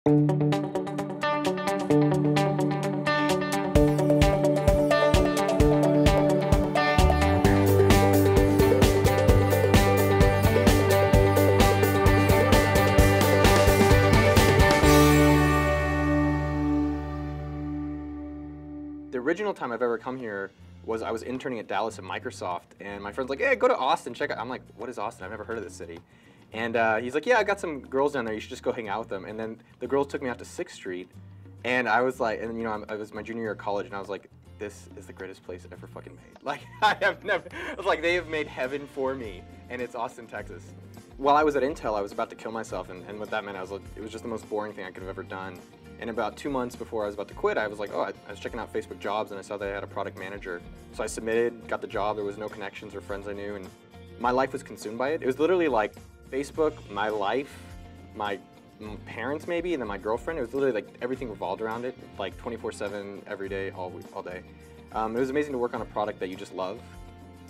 The original time I've ever come here was I was interning at Dallas at Microsoft, and my friend's like, "Hey, go to Austin, check out." I'm like, "What is Austin? I've never heard of this city." And he's like, "Yeah, I got some girls down there. You should just go hang out with them." And then the girls took me out to 6th Street, and I was like, and you know, I was my junior year of college, and I was like, "This is the greatest place ever fucking made." Like, I was like, they have made heaven for me, and it's Austin, Texas. While I was at Intel, I was about to kill myself, and what that meant, it was just the most boring thing I could have ever done. And about 2 months before I was about to quit, I was like, I was checking out Facebook jobs, and I saw they had a product manager. So I submitted, got the job. There was no connections or friends I knew, and my life was consumed by it. It was literally like Facebook, my life, my parents maybe, and then my girlfriend. It was literally like everything revolved around it, like 24/7, every day, all week, all day. It was amazing to work on a product that you just love,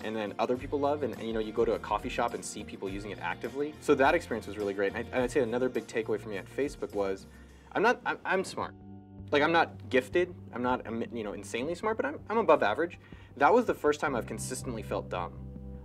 and then other people love, and you know, you go to a coffee shop and see people using it actively. So that experience was really great. And I'd say another big takeaway for me at Facebook was, I'm smart. Like, I'm not gifted, I'm not, you know, insanely smart, but I'm above average. That was the first time I've consistently felt dumb.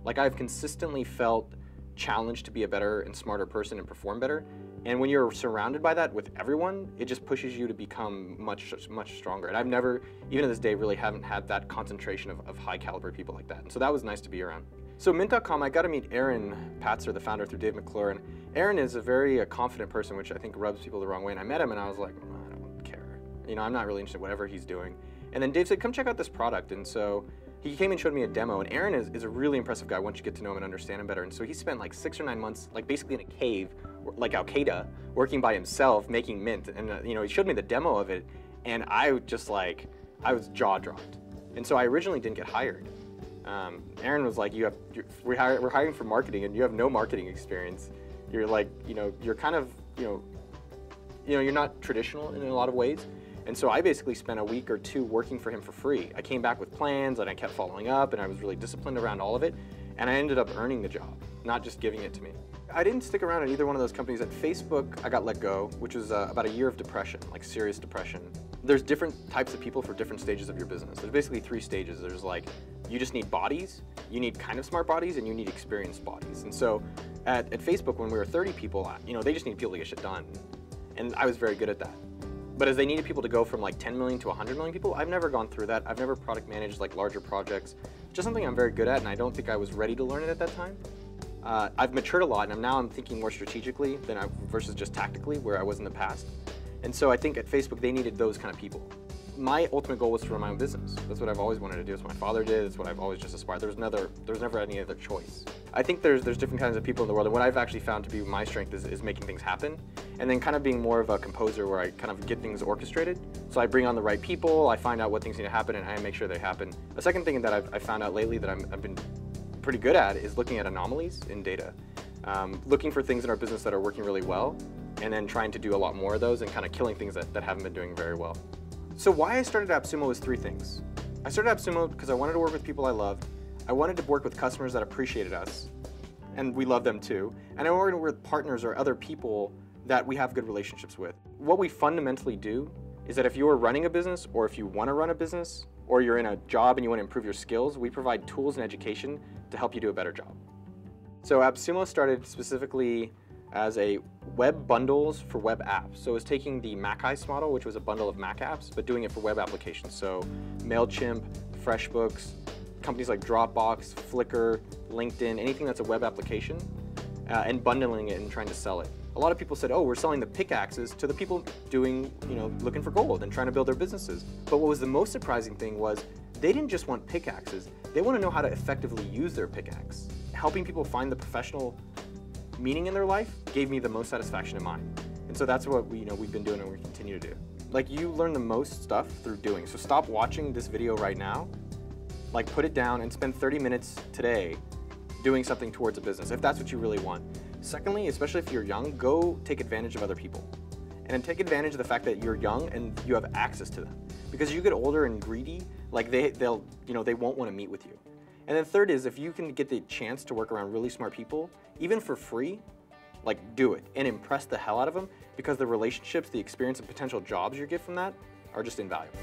Like, I've consistently felt challenged to be a better and smarter person and perform better. And when you're surrounded by that with everyone, it just pushes you to become much stronger. And I've never, even to this day, really haven't had that concentration of high caliber people like that. And so that was nice to be around. So Mint.com, I got to meet Aaron Patzer, the founder, through Dave McClure. And Aaron is a very confident person, which I think rubs people the wrong way. And I met him and I was like, I don't care. You know, I'm not really interested in whatever he's doing. And then Dave said, come check out this product. And so he came and showed me a demo. And Aaron is a really impressive guy once you get to know him and understand him better. And so he spent like 6 or 9 months, like basically in a cave, like Al-Qaeda, working by himself, making Mint. And you know, he showed me the demo of it. And I was jaw dropped. And so I originally didn't get hired. Aaron was like, we're hiring for marketing and you have no marketing experience. You're like, you know, you're kind of, you're not traditional in a lot of ways. And so I basically spent a week or 2 working for him for free. I came back with plans and I kept following up and I was really disciplined around all of it. And I ended up earning the job, not just giving it to me. I didn't stick around at either one of those companies. At Facebook, I got let go, which was about a year of depression, like serious depression. There's different types of people for different stages of your business. There's basically 3 stages. There's like, you just need bodies, you need kind of smart bodies, and you need experienced bodies. And so at Facebook, when we were 30 people, you know, they just need people to get shit done. And I was very good at that. But as they needed people to go from like 10 million to 100 million people, I've never gone through that. I've never product managed like larger projects. Just something I'm very good at, and I don't think I was ready to learn it at that time. I've matured a lot, and now I'm thinking more strategically versus just tactically, where I was in the past. And so I think at Facebook, they needed those kind of people. My ultimate goal was to run my own business. That's what I've always wanted to do. It's what my father did. It's what I've always just aspired. There's never any other choice. I think there's different kinds of people in the world, and what I've actually found to be my strength is making things happen, and then kind of being more of a composer where I kind of get things orchestrated. So I bring on the right people, I find out what things need to happen, and I make sure they happen. A second thing that I've found out lately that I've been pretty good at is looking at anomalies in data. Looking for things in our business that are working really well, and then trying to do a lot more of those and kind of killing things that haven't been doing very well. So why I started AppSumo was 3 things. I started AppSumo because I wanted to work with people I loved. I wanted to work with customers that appreciated us, and we love them too. And I wanted to work with partners or other people that we have good relationships with. What we fundamentally do is that if you're running a business, or if you want to run a business, or you're in a job and you want to improve your skills, we provide tools and education to help you do a better job. So AppSumo started specifically as a web bundles for web apps. So it was taking the MacIce model, which was a bundle of Mac apps, but doing it for web applications. So MailChimp, FreshBooks, companies like Dropbox, Flickr, LinkedIn, anything that's a web application, and bundling it and trying to sell it. A lot of people said, oh, we're selling the pickaxes to the people doing, looking for gold and trying to build their businesses. But what was the most surprising thing was they didn't just want pickaxes, they want to know how to effectively use their pickaxe. Helping people find the professional meaning in their life gave me the most satisfaction in mine. And so that's what we've been doing and we continue to do. Like, you learn the most stuff through doing. So stop watching this video right now, like put it down and spend 30 minutes today doing something towards a business, if that's what you really want. Secondly, especially if you're young, go take advantage of other people. And then take advantage of the fact that you're young and you have access to them. Because as you get older and greedy, like they won't want to meet with you. And then third is, if you can get the chance to work around really smart people, even for free, like do it and impress the hell out of them, because the relationships, the experience, and potential jobs you get from that are just invaluable.